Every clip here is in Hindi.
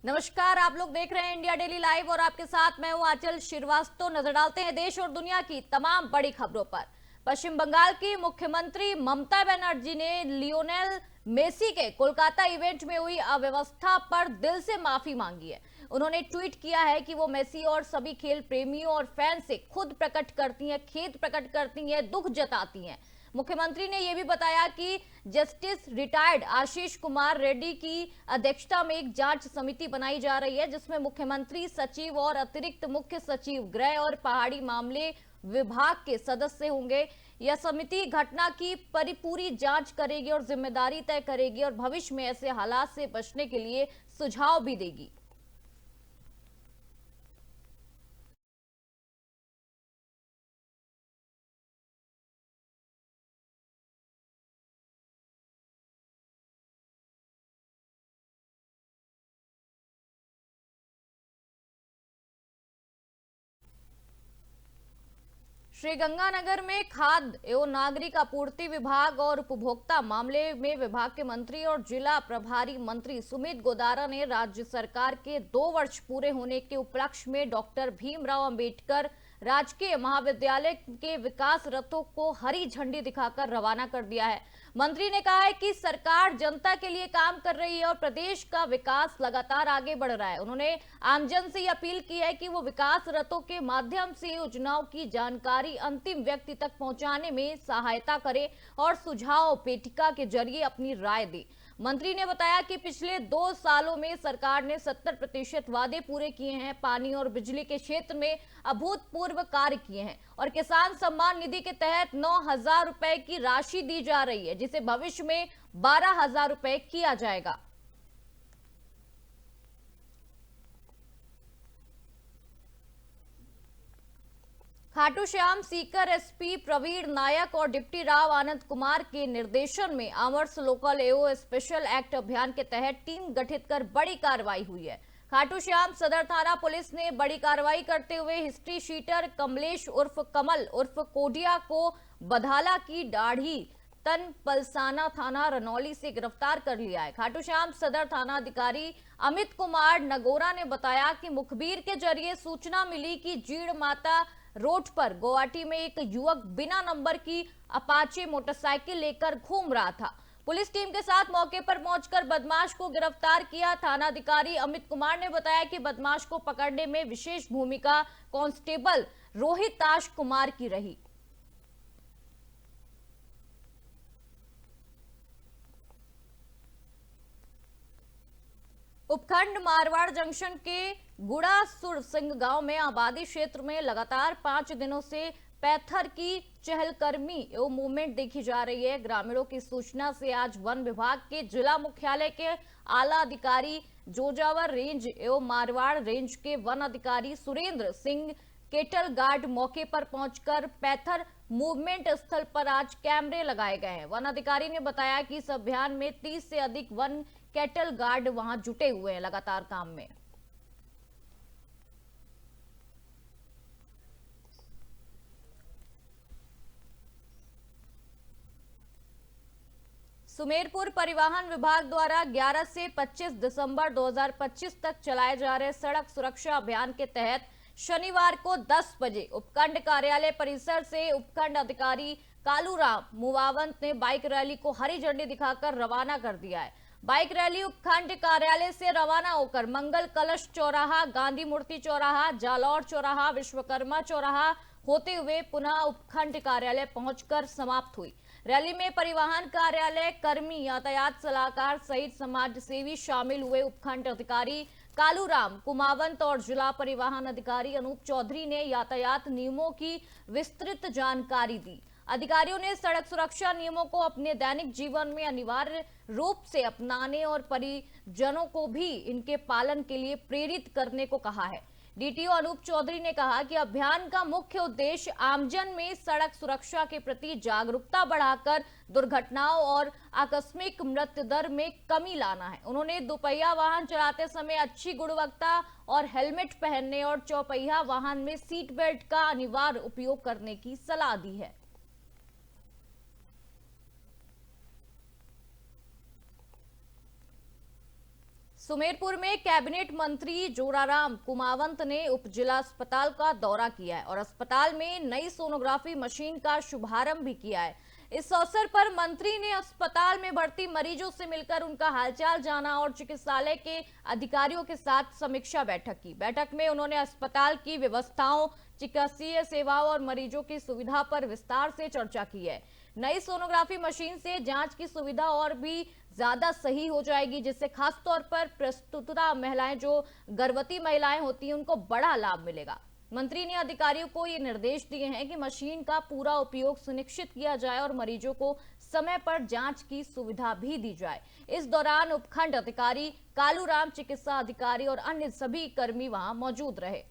नमस्कार, आप लोग देख रहे हैं इंडिया डेली लाइव और आपके साथ मैं हूं आंचल श्रीवास्तव। नजर डालते हैं देश और दुनिया की तमाम बड़ी खबरों पर। पश्चिम बंगाल की मुख्यमंत्री ममता बनर्जी ने लियोनेल मेसी के कोलकाता इवेंट में हुई अव्यवस्था पर दिल से माफी मांगी है। उन्होंने ट्वीट किया है कि वो मेसी और सभी खेल प्रेमियों और फैन से खुद प्रकट करती हैं, खेद प्रकट करती हैं, दुख जताती हैं। मुख्यमंत्री ने यह भी बताया कि जस्टिस रिटायर्ड आशीष कुमार रेड्डी की अध्यक्षता में एक जांच समिति बनाई जा रही है, जिसमें मुख्यमंत्री सचिव और अतिरिक्त मुख्य सचिव गृह और पहाड़ी मामले विभाग के सदस्य होंगे। यह समिति घटना की पूरी जांच करेगी और जिम्मेदारी तय करेगी और भविष्य में ऐसे हालात से बचने के लिए सुझाव भी देगी। श्रीगंगानगर में खाद्य एवं नागरिक आपूर्ति विभाग और उपभोक्ता मामले में विभाग के मंत्री और जिला प्रभारी मंत्री सुमित गोदारा ने राज्य सरकार के 2 वर्ष पूरे होने के उपलक्ष्य में डॉक्टर भीमराव अंबेडकर राजकीय महाविद्यालय के विकास रथों को हरी झंडी दिखाकर रवाना कर दिया है। मंत्री ने कहा है कि सरकार जनता के लिए काम कर रही है और प्रदेश का विकास लगातार आगे बढ़ रहा है। उन्होंने आमजन से अपील की है कि वो विकास रथों के माध्यम से योजनाओं की जानकारी अंतिम व्यक्ति तक पहुंचाने में सहायता करे और सुझाव पेटिका के जरिए अपनी राय दे। मंत्री ने बताया कि पिछले 2 सालों में सरकार ने 70% वादे पूरे किए हैं, पानी और बिजली के क्षेत्र में अभूतपूर्व कार्य किए हैं और किसान सम्मान निधि के तहत 9,000 रुपए की राशि दी जा रही है, जिसे भविष्य में 12,000 रुपए किया जाएगा। खाटू श्याम सीकर एसपी प्रवीण नायक और डिप्टी राव आनंद कुमार के निर्देशन में अमरस लोकल एओ स्पेशल एक्ट अभियान के तहत टीम गठित कर बड़ी कार्रवाई हुई है। खाटू श्याम सदर थाना पुलिस ने बड़ी कार्रवाई करते हुए हिस्ट्री शीटर कमलेश उर्फ कमल उर्फ कोडिया को बधाला की दाढ़ी तन पलसाना थाना रनौली से गिरफ्तार कर लिया है। खाटू श्याम सदर थाना अधिकारी अमित कुमार नगोरा ने बताया कि मुखबिर के जरिए सूचना मिली कि जीड़ माता रोड पर गुवाहाटी में एक युवक बिना नंबर की अपाचे मोटरसाइकिल लेकर घूम रहा था। पुलिस टीम के साथ मौके पर पहुंचकर बदमाश को गिरफ्तार किया। थाना अधिकारी अमित कुमार ने बताया कि बदमाश को पकड़ने में विशेष भूमिका कांस्टेबल रोहित ताश कुमार की रही। उपखंड मारवाड़ जंक्शन के गुड़ासुर सिंह गांव में आबादी क्षेत्र में लगातार 5 दिनों से पैथर की चहलकदमी एवं मूवमेंट देखी जा रही है। ग्रामीणों की सूचना से आज वन विभाग के जिला मुख्यालय के आला अधिकारी जोजावर रेंज एवं मारवाड़ रेंज के वन अधिकारी सुरेंद्र सिंह केटल गार्ड मौके पर पहुंचकर पैथर मूवमेंट स्थल पर आज कैमरे लगाए गए हैं। वन अधिकारी ने बताया कि इस अभियान में 30 से अधिक वन कैटल गार्ड वहां जुटे हुए हैं लगातार काम में। सुमेरपुर परिवहन विभाग द्वारा 11 से 25 दिसंबर 2025 तक चलाए जा रहे सड़क सुरक्षा अभियान के तहत शनिवार को 10 बजे उपखंड कार्यालय परिसर से उपखंड अधिकारी कालूराम मुवावंत ने बाइक रैली को हरी झंडी दिखाकर रवाना कर दिया है। बाइक रैली उपखंड कार्यालय से रवाना होकर मंगल कलश चौराहा, गांधी मूर्ति चौराहा, जालौर चौराहा, विश्वकर्मा चौराहा होते हुए पुनः उपखंड कार्यालय पहुंचकर समाप्त हुई। रैली में परिवहन कार्यालय कर्मी, यातायात सलाहकार सहित समाज सेवी शामिल हुए। उपखंड अधिकारी कालूराम कुमावंत और जिला परिवहन अधिकारी अनूप चौधरी ने यातायात नियमों की विस्तृत जानकारी दी। अधिकारियों ने सड़क सुरक्षा नियमों को अपने दैनिक जीवन में अनिवार्य रूप से अपनाने और परिजनों को भी इनके पालन के लिए प्रेरित करने को कहा है। डीटीओ अनूप चौधरी ने कहा कि अभियान का मुख्य उद्देश्य आमजन में सड़क सुरक्षा के प्रति जागरूकता बढ़ाकर दुर्घटनाओं और आकस्मिक मृत्यु दर में कमी लाना है। उन्होंने दोपहिया वाहन चलाते समय अच्छी गुणवत्ता और हेलमेट पहनने और चौपहिया वाहन में सीट बेल्ट का अनिवार्य उपयोग करने की सलाह दी है। सुमेरपुर में कैबिनेट मंत्री जोराराम कुमावत ने उप जिला अस्पताल का दौरा किया है और अस्पताल में नई सोनोग्राफी मशीन का शुभारंभ भी किया है। इस अवसर पर मंत्री ने अस्पताल में भर्ती मरीजों से मिलकर उनका हालचाल जाना और चिकित्सालय के अधिकारियों के साथ समीक्षा बैठक की। बैठक में उन्होंने अस्पताल की व्यवस्थाओं, चिकित्सीय सेवाओं और मरीजों की सुविधा पर विस्तार से चर्चा की है। नई सोनोग्राफी मशीन से जांच की सुविधा और भी ज्यादा सही हो जाएगी, जिससे खास तौर पर प्रस्तुता महिलाएं, जो गर्भवती महिलाएं होती हैं, उनको बड़ा लाभ मिलेगा। मंत्री ने अधिकारियों को ये निर्देश दिए हैं कि मशीन का पूरा उपयोग सुनिश्चित किया जाए और मरीजों को समय पर जांच की सुविधा भी दी जाए। इस दौरान उपखंड अधिकारी कालूराम, चिकित्सा अधिकारी और अन्य सभी कर्मी वहां मौजूद रहे।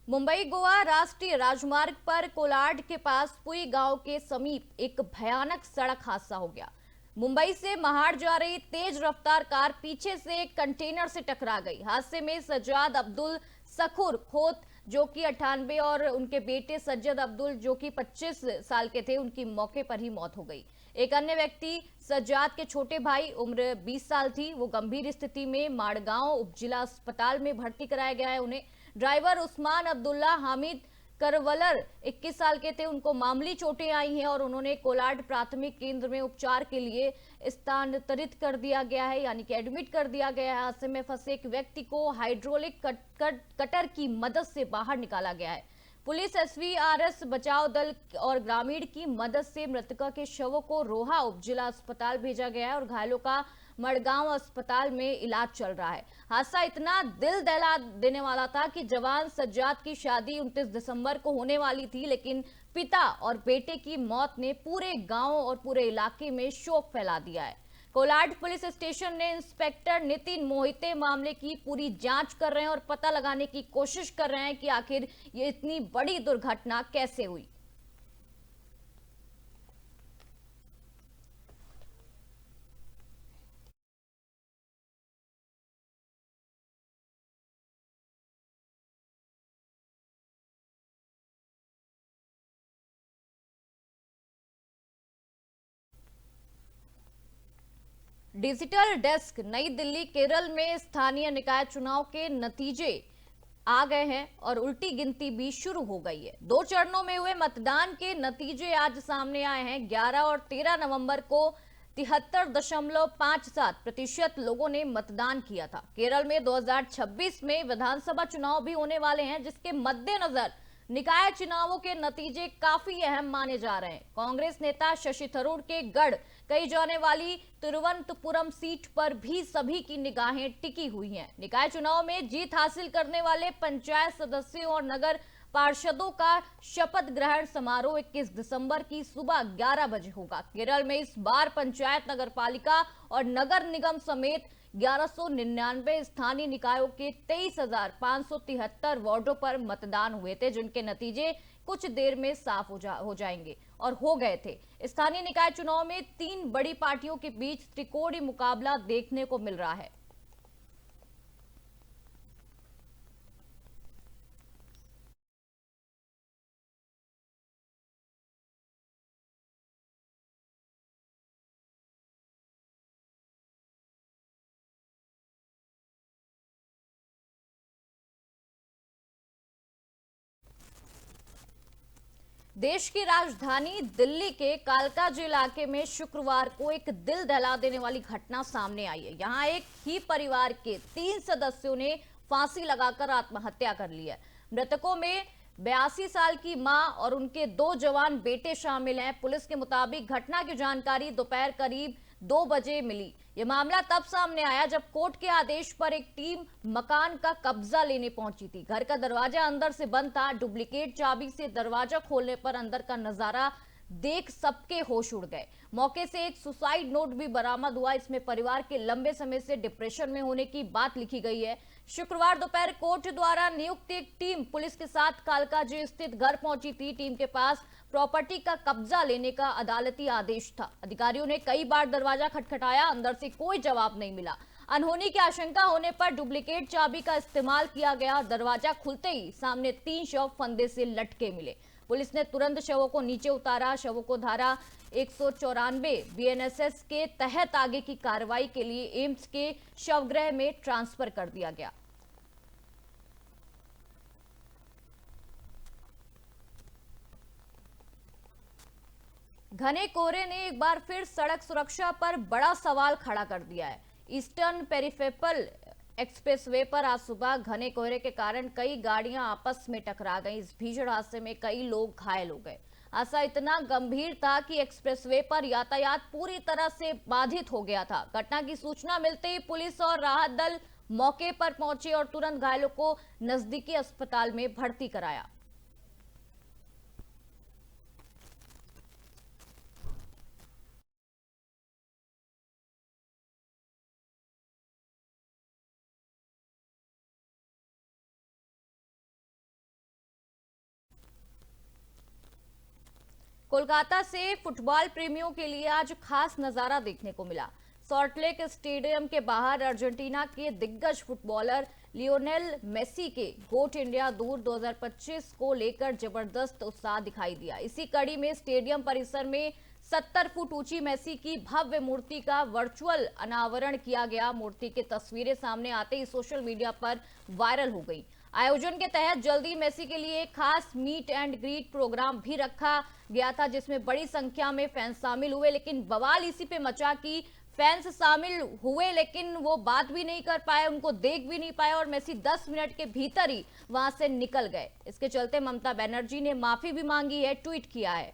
मुंबई गोवा राष्ट्रीय राजमार्ग पर कोलाड के पास पुई गांव के समीप एक भयानक सड़क हादसा हो गया। मुंबई से महाड़ जा रही तेज रफ्तार कार पीछे से एक कंटेनर से टकरा गई। हादसे में सज्जाद अब्दुल सखुर खोत, जो कि 98, और उनके बेटे सज्जद अब्दुल, जो कि 25 साल के थे, उनकी मौके पर ही मौत हो गई। एक अन्य व्यक्ति सज्जाद के छोटे भाई, उम्र 20 साल थी, वो गंभीर स्थिति में माड़गांव उप जिला अस्पताल में भर्ती कराया गया है। उन्हें ड्राइवर उस्मान अब्दुल्ला हामिद करवलर 21 साल के थे, उनको मामूली चोटें आई हैं और उन्होंने कोलाड प्राथमिक केंद्र में उपचार के लिए स्थानांतरित कर दिया गया है, यानी कि एडमिट कर दिया गया है। हादसे में फंसे एक व्यक्ति को हाइड्रोलिक कटर की मदद से बाहर निकाला गया है। पुलिस, एसवीआरएस, बचाव दल और ग्रामीण की मदद से मृतका के शवों को रोहा उप जिला अस्पताल भेजा गया है और घायलों का मड़गांव अस्पताल में इलाज चल रहा है। हादसा इतना दिल दहला देने वाला था कि जवान सज्जाद की शादी 29 दिसंबर को होने वाली थी, लेकिन पिता और बेटे की मौत ने पूरे गांव और पूरे इलाके में शोक फैला दिया है। कोलाड पुलिस स्टेशन ने इंस्पेक्टर नितिन मोहिते मामले की पूरी जांच कर रहे हैं और पता लगाने की कोशिश कर रहे हैं कि आखिर ये इतनी बड़ी दुर्घटना कैसे हुई। डिजिटल डेस्क नई दिल्ली। केरल में स्थानीय निकाय चुनाव के नतीजे आ गए हैं और उल्टी गिनती भी शुरू हो गई है। 2 चरणों में हुए मतदान के नतीजे आज सामने आए हैं। 11 और 13 नवंबर को 73.57% लोगों ने मतदान किया था। केरल में 2026 में विधानसभा चुनाव भी होने वाले हैं, जिसके मद्देनजर निकाय चुनावों के नतीजे काफी अहम माने जा रहे हैं। कांग्रेस नेता शशि थरूर के गढ़ कही जाने वाली तिरुवनंतपुरम सीट पर भी सभी की निगाहें टिकी हुई हैं। निकाय चुनाव में जीत हासिल करने वाले पंचायत सदस्यों और नगर पार्षदों का शपथ ग्रहण समारोह 21 दिसंबर की सुबह 11 बजे होगा। केरल में इस बार पंचायत, नगर पालिका और नगर निगम समेत 1199 स्थानीय निकायों के 23,573 वार्डों पर मतदान हुए थे, जिनके नतीजे कुछ देर में साफ हो जाएंगे और हो गए थे। स्थानीय निकाय चुनाव में 3 बड़ी पार्टियों के बीच त्रिकोणीय मुकाबला देखने को मिल रहा है। देश की राजधानी दिल्ली के कालकाजी इलाके में शुक्रवार को एक दिल दहला देने वाली घटना सामने आई है। यहां एक ही परिवार के 3 सदस्यों ने फांसी लगाकर आत्महत्या कर ली है। मृतकों में 82 साल की मां और उनके 2 जवान बेटे शामिल हैं। पुलिस के मुताबिक घटना की जानकारी दोपहर करीब 2 बजे मिली। यह मामला तब सामने आया जब कोर्ट के आदेश पर एक टीम मकान का कब्जा लेने पहुंची थी। घर का दरवाजा अंदर से बंद था। डुप्लीकेट चाबी से दरवाजा खोलने पर अंदर का नजारा देख सबके होश उड़ गए। मौके से एक सुसाइड नोट भी बरामद हुआ। इसमें परिवार के लंबे समय से डिप्रेशन में होने की बात लिखी गई है। शुक्रवार दोपहर कोर्ट द्वारा नियुक्त एक टीम पुलिस के साथ कालकाजी स्थित घर पहुंची थी। टीम के पास प्रॉपर्टी का कब्जा लेने का अदालती आदेश था। अधिकारियों ने कई बार दरवाजा खटखटाया, अंदर से कोई जवाब नहीं मिला। अनहोनी की आशंका होने पर डुप्लीकेट चाबी का इस्तेमाल किया गया। दरवाजा खुलते ही सामने 3 शव फंदे से लटके मिले। पुलिस ने तुरंत शवों को नीचे उतारा। शवों को धारा 194 बीएनएसएस के तहत आगे की कार्रवाई के लिए एम्स के शवगृह में ट्रांसफर कर दिया गया। घने कोहरे ने एक बार फिर सड़क सुरक्षा पर बड़ा सवाल खड़ा कर दिया है। ईस्टर्न पेरिफेरल एक्सप्रेसवे पर आज सुबह घने कोहरे के कारण कई गाड़ियां आपस में टकरा गईं। इस भीषण हादसे में कई लोग घायल हो गए। हादसा इतना गंभीर था कि एक्सप्रेसवे पर यातायात पूरी तरह से बाधित हो गया था। घटना की सूचना मिलते ही पुलिस और राहत दल मौके पर पहुंचे और तुरंत घायलों को नजदीकी अस्पताल में भर्ती कराया। कोलकाता से फुटबॉल प्रेमियों के लिए आज खास नजारा देखने को मिला। सॉल्टलेक स्टेडियम के बाहर अर्जेंटीना के दिग्गज फुटबॉलर लियोनेल मेसी के गोट इंडिया दूर 2025 को लेकर जबरदस्त उत्साह दिखाई दिया। इसी कड़ी में स्टेडियम परिसर में 70 फुट ऊंची मेसी की भव्य मूर्ति का वर्चुअल अनावरण किया गया। मूर्ति की तस्वीरें सामने आते ही सोशल मीडिया पर वायरल हो गई। आयोजन के तहत जल्दी मेसी के लिए खास मीट एंड ग्रीट प्रोग्राम भी रखा गया था, जिसमें बड़ी संख्या में फैंस शामिल हुए। लेकिन बवाल इसी पे मचा कि फैंस शामिल हुए लेकिन वो बात भी नहीं कर पाए, उनको देख भी नहीं पाए और मेसी 10 मिनट के भीतर ही वहां से निकल गए। इसके चलते ममता बनर्जी ने माफी भी मांगी है, ट्वीट किया है।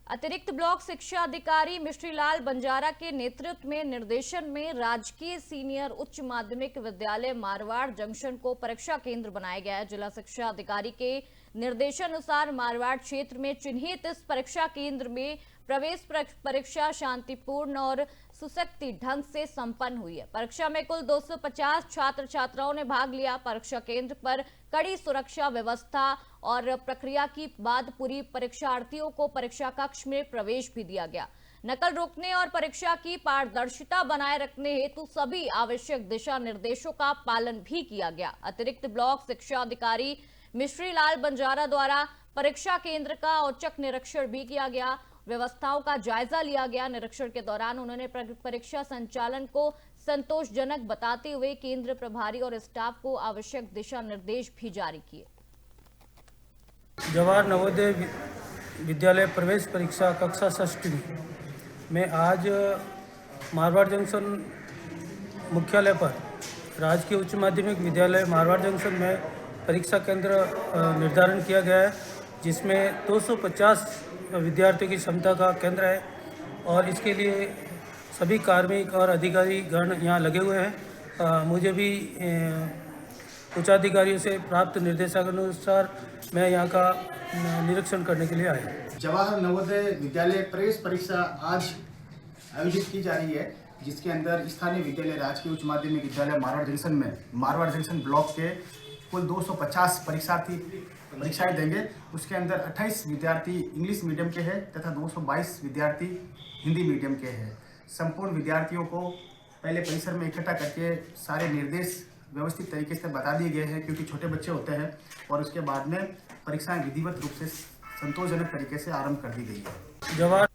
अतिरिक्त ब्लॉक शिक्षा अधिकारी मिश्रीलाल बंजारा के नेतृत्व में निर्देशन में राजकीय सीनियर उच्च माध्यमिक विद्यालय मारवाड़ जंक्शन को परीक्षा केंद्र बनाया गया है। जिला शिक्षा अधिकारी के निर्देशानुसार मारवाड़ क्षेत्र में चिन्हित इस परीक्षा केंद्र में प्रवेश परीक्षा शांतिपूर्ण और सुसख्त ढंग से संपन्न हुई है। परीक्षा में कुल 250 छात्र छात्राओं ने भाग लिया। परीक्षा केंद्र पर कड़ी सुरक्षा व्यवस्था और प्रक्रिया की बाद पूरी परीक्षार्थियों को परीक्षा कक्ष में प्रवेश भी दिया गया। नकल रोकने और परीक्षा की पारदर्शिता बनाए रखने हेतु सभी आवश्यक दिशा निर्देशों का पालन भी किया गया। अतिरिक्त ब्लॉक शिक्षा अधिकारी मिश्रीलाल बंजारा द्वारा परीक्षा केंद्र का औचक निरीक्षण भी किया गया। व्यवस्थाओं का जायजा लिया गया। निरीक्षण के दौरान उन्होंने परीक्षा संचालन को संतोषजनक बताते हुए केंद्र प्रभारी और स्टाफ को आवश्यक दिशा निर्देश भी जारी किए। जवाहर नवोदय विद्यालय प्रवेश परीक्षा कक्षा षष्ठी में आज मारवाड़ जंक्शन मुख्यालय पर राजकीय उच्च माध्यमिक विद्यालय मारवाड़ जंक्शन में परीक्षा केंद्र निर्धारण किया गया है, जिसमें 250 विद्यार्थियों की क्षमता का केंद्र है और इसके लिए सभी कार्मिक और अधिकारी गण यहाँ लगे हुए हैं। मुझे भी उच्चाधिकारियों से प्राप्त निर्देशानुसार मैं यहाँ का निरीक्षण करने के लिए आया। जवाहर नवोदय विद्यालय प्रवेश परीक्षा आज आयोजित की जा रही है, जिसके अंदर स्थानीय विद्यालय राजकीय उच्च माध्यमिक विद्यालय मारवाड़ जंक्शन में मारवाड़ जंक्शन ब्लॉक के कुल 250 परीक्षार्थी परीक्षाएं देंगे। उसके अंदर 28 विद्यार्थी इंग्लिश मीडियम के हैं तथा 222 विद्यार्थी हिंदी मीडियम के हैं। संपूर्ण विद्यार्थियों को पहले परिसर में इकट्ठा करके सारे निर्देश व्यवस्थित तरीके से बता दिए गए हैं, क्योंकि छोटे बच्चे होते हैं, और उसके बाद में परीक्षाएं विधिवत रूप से संतोषजनक तरीके से आरंभ कर दी गई है।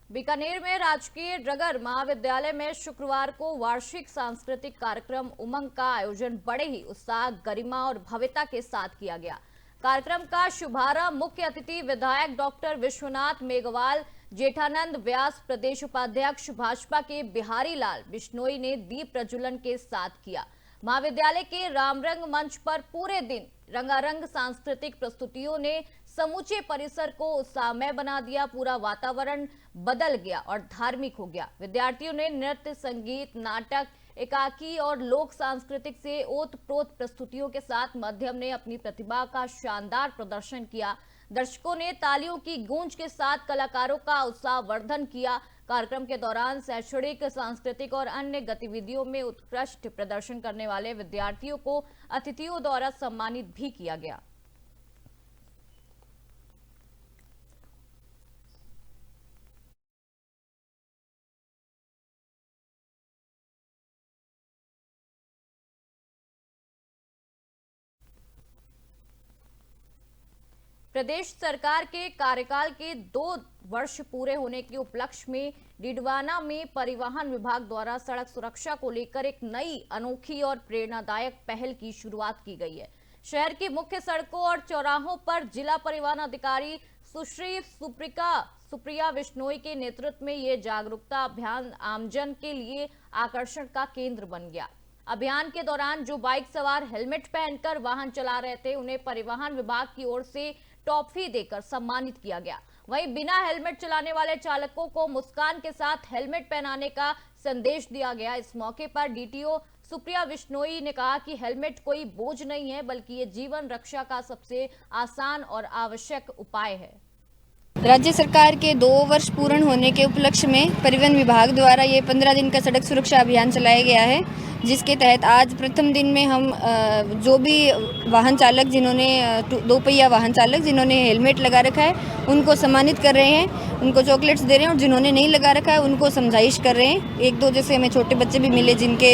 बीकानेर में राजकीय ड्रगर महाविद्यालय में शुक्रवार को वार्षिक सांस्कृतिक कार्यक्रम उमंग का आयोजन बड़े ही उत्साह, गरिमा और भव्यता के साथ किया गया। कार्यक्रम का शुभारंभ मुख्य अतिथि विधायक डॉक्टर विश्वनाथ मेघवाल, जेठानंद व्यास, प्रदेश उपाध्यक्ष भाजपा के बिहारी लाल बिश्नोई ने दीप प्रज्वलन के साथ किया। महाविद्यालय के रामरंग मंच पर पूरे दिन रंगारंग सांस्कृतिक प्रस्तुतियों ने समूचे परिसर को उत्साहमय बना दिया। पूरा वातावरण बदल गया और धार्मिक हो गया। विद्यार्थियों ने नृत्य, संगीत, नाटक, एकाकी और लोक सांस्कृतिक से ओतप्रोत प्रस्तुतियों के साथ माध्यम ने अपनी प्रतिभा का शानदार प्रदर्शन किया। दर्शकों ने तालियों की गूंज के साथ कलाकारों का उत्साहवर्धन किया। कार्यक्रम के दौरान शैक्षणिक, सांस्कृतिक और अन्य गतिविधियों में उत्कृष्ट प्रदर्शन करने वाले विद्यार्थियों को अतिथियों द्वारा सम्मानित भी किया गया। प्रदेश सरकार के कार्यकाल के 2 वर्ष पूरे होने के उपलक्ष्य में डीडवाना में परिवहन विभाग द्वारा सड़क सुरक्षा को लेकर एक नई, अनोखी और प्रेरणादायक पहल की शुरुआत की गई है। शहर की मुख्य सड़कों और चौराहों पर जिला परिवहन अधिकारी सुश्री सुप्रिया विश्नोई के नेतृत्व में ये जागरूकता अभियान आमजन के लिए आकर्षण का केंद्र बन गया। अभियान के दौरान जो बाइक सवार हेलमेट पहनकर वाहन चला रहे थे, उन्हें परिवहन विभाग की ओर से टॉफी देकर सम्मानित किया गया। वहीं बिना हेलमेट चलाने वाले चालकों को मुस्कान के साथ हेलमेट पहनाने का संदेश दिया गया। इस मौके पर डीटीओ सुप्रिया विश्नोई ने कहा कि हेलमेट कोई बोझ नहीं है, बल्कि ये जीवन रक्षा का सबसे आसान और आवश्यक उपाय है। राज्य सरकार के 2 वर्ष पूर्ण होने के उपलक्ष्य में परिवहन विभाग द्वारा ये 15 दिन का सड़क सुरक्षा अभियान चलाया गया है, जिसके तहत आज प्रथम दिन में हम जो भी वाहन चालक जिन्होंने 2 पहिया वाहन चालक जिन्होंने हेलमेट लगा रखा है उनको सम्मानित कर रहे हैं, उनको चॉकलेट्स दे रहे हैं, और जिन्होंने नहीं लगा रखा है उनको समझाइश कर रहे हैं। 1-2 जैसे हमें छोटे बच्चे भी मिले जिनके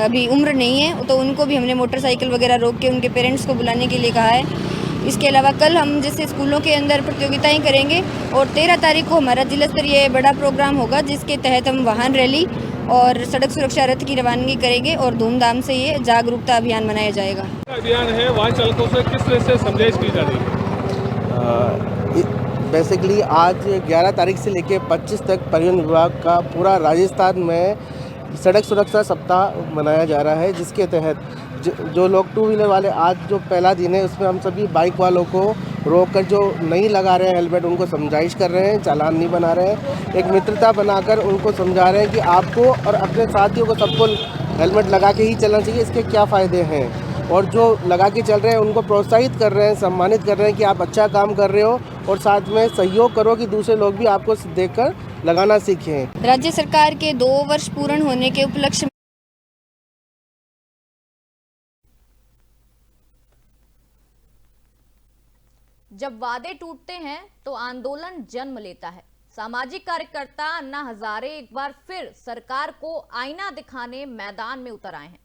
अभी उम्र नहीं है, तो उनको भी हमने मोटरसाइकिल वगैरह रोक के उनके पेरेंट्स को बुलाने के लिए कहा है। इसके अलावा कल हम जैसे स्कूलों के अंदर प्रतियोगिताएं करेंगे और 13 तारीख को हमारा जिला स्तरीय बड़ा प्रोग्राम होगा, जिसके तहत हम वाहन रैली और सड़क सुरक्षा रथ की रवानगी करेंगे और धूमधाम से ये जागरूकता अभियान मनाया जाएगा। अभियान है, वाहन चालकों से किस तरह से संदेश दी जा रही है? बेसिकली आज 11 तारीख से लेकर 25 तक परिवहन विभाग का पूरा राजस्थान में सड़क सुरक्षा सप्ताह मनाया जा रहा है, जिसके तहत जो लोग 2 व्हीलर वाले आज जो पहला दिन है उसमें हम सभी बाइक वालों को रोककर जो नहीं लगा रहे हैं हेलमेट उनको समझाइश कर रहे हैं, चालान नहीं बना रहे हैं। एक मित्रता बनाकर उनको समझा रहे हैं कि आपको और अपने साथियों को सबको हेलमेट लगा के ही चलना चाहिए, इसके क्या फ़ायदे हैं। और जो लगा के चल रहे हैं उनको प्रोत्साहित कर रहे हैं, सम्मानित कर रहे हैं कि आप अच्छा काम कर रहे हो, और साथ में सहयोग करो कि दूसरे लोग भी आपको देखकर लगाना सीखें। राज्य सरकार के 2 वर्ष पूर्ण होने के उपलक्ष्य जब वादे टूटते हैं तो आंदोलन जन्म लेता है। सामाजिक कार्यकर्ता अन्ना हजारे एक बार फिर सरकार को आईना दिखाने मैदान में उतर आए हैं।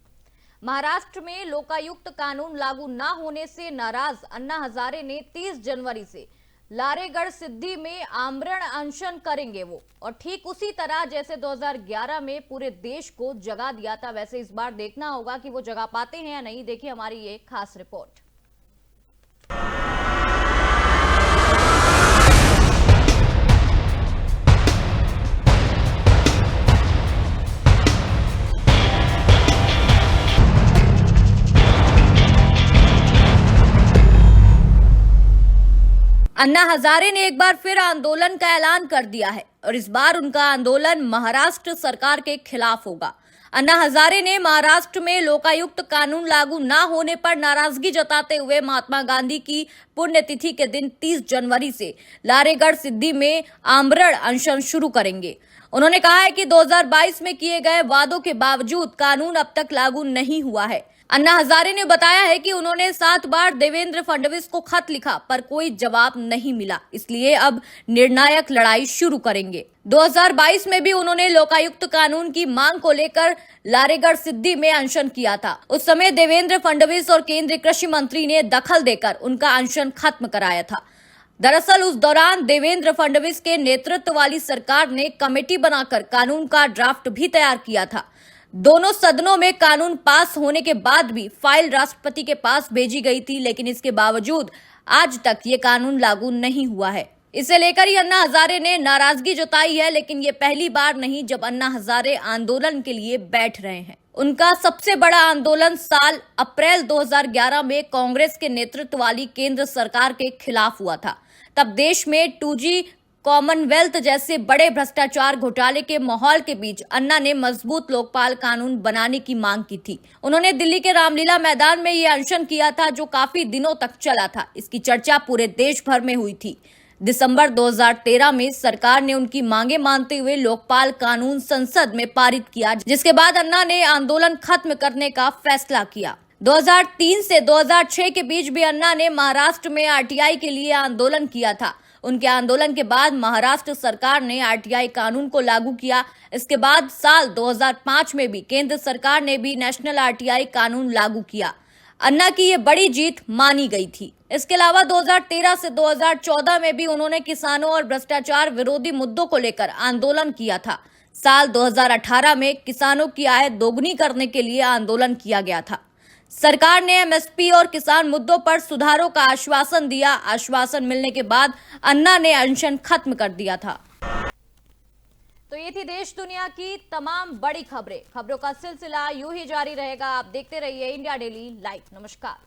महाराष्ट्र में लोकायुक्त कानून लागू न होने से नाराज अन्ना हजारे ने 30 जनवरी से लारेगढ़ सिद्धि में आमरण अनशन करेंगे वो, और ठीक उसी तरह जैसे 2011 में पूरे देश को जगा दिया था, वैसे इस बार देखना होगा कि वो जगा पाते हैं या नहीं। देखिए हमारी ये खास रिपोर्ट। अन्ना हजारे ने एक बार फिर आंदोलन का ऐलान कर दिया है, और इस बार उनका आंदोलन महाराष्ट्र सरकार के खिलाफ होगा। अन्ना हजारे ने महाराष्ट्र में लोकायुक्त कानून लागू न होने पर नाराजगी जताते हुए महात्मा गांधी की पुण्यतिथि के दिन 30 जनवरी से लारेगढ़ सिद्धि में आमरण अनशन शुरू करेंगे। उन्होंने कहा है कि 2022 में किए गए वादों के बावजूद कानून अब तक लागू नहीं हुआ है। अन्ना हजारे ने बताया है कि उन्होंने 7 बार देवेंद्र फडणवीस को खत लिखा पर कोई जवाब नहीं मिला, इसलिए अब निर्णायक लड़ाई शुरू करेंगे। 2022 में भी उन्होंने लोकायुक्त कानून की मांग को लेकर लारेगढ़ सिद्धि में अनशन किया था। उस समय देवेंद्र फडणवीस और केंद्रीय कृषि मंत्री ने दखल देकर उनका अनशन खत्म कराया था। दरअसल उस दौरान देवेंद्र फडणवीस के नेतृत्व वाली सरकार ने कमेटी बनाकर कानून का ड्राफ्ट भी तैयार किया था। दोनों सदनों में कानून पास होने के बाद भी फाइल राष्ट्रपति के पास भेजी गई थी, लेकिन इसके बावजूद आज तक ये कानून लागू नहीं हुआ है। इसे लेकर ही अन्ना हजारे ने नाराजगी जताई है, लेकिन ये पहली बार नहीं जब अन्ना हजारे आंदोलन के लिए बैठ रहे हैं। उनका सबसे बड़ा आंदोलन साल अप्रैल 2011 में कांग्रेस के नेतृत्व वाली केंद्र सरकार के खिलाफ हुआ था। तब देश में 2G कॉमनवेल्थ जैसे बड़े भ्रष्टाचार घोटाले के माहौल के बीच अन्ना ने मजबूत लोकपाल कानून बनाने की मांग की थी। उन्होंने दिल्ली के रामलीला मैदान में ये अनशन किया था, जो काफी दिनों तक चला था। इसकी चर्चा पूरे देश भर में हुई थी। दिसंबर 2013 में सरकार ने उनकी मांगे मानते हुए लोकपाल कानून संसद में पारित किया, जिसके बाद अन्ना ने आंदोलन खत्म करने का फैसला किया। 2003 से 2006 के बीच भी अन्ना ने महाराष्ट्र में आरटीआई के लिए आंदोलन किया था। उनके आंदोलन के बाद महाराष्ट्र सरकार ने आरटीआई कानून को लागू किया। इसके बाद साल 2005 में भी केंद्र सरकार ने भी नेशनल आरटीआई कानून लागू किया। अन्ना की ये बड़ी जीत मानी गई थी। इसके अलावा 2013 से 2014 में भी उन्होंने किसानों और भ्रष्टाचार विरोधी मुद्दों को लेकर आंदोलन किया था। साल 2018 में किसानों की आय दोगुनी करने के लिए आंदोलन किया गया था। सरकार ने एमएसपी और किसान मुद्दों पर सुधारों का आश्वासन दिया। आश्वासन मिलने के बाद अन्ना ने अनशन खत्म कर दिया था। तो ये थी देश दुनिया की तमाम बड़ी खबरों का सिलसिला यूं ही जारी रहेगा। आप देखते रहिए इंडिया डेली लाइव। नमस्कार।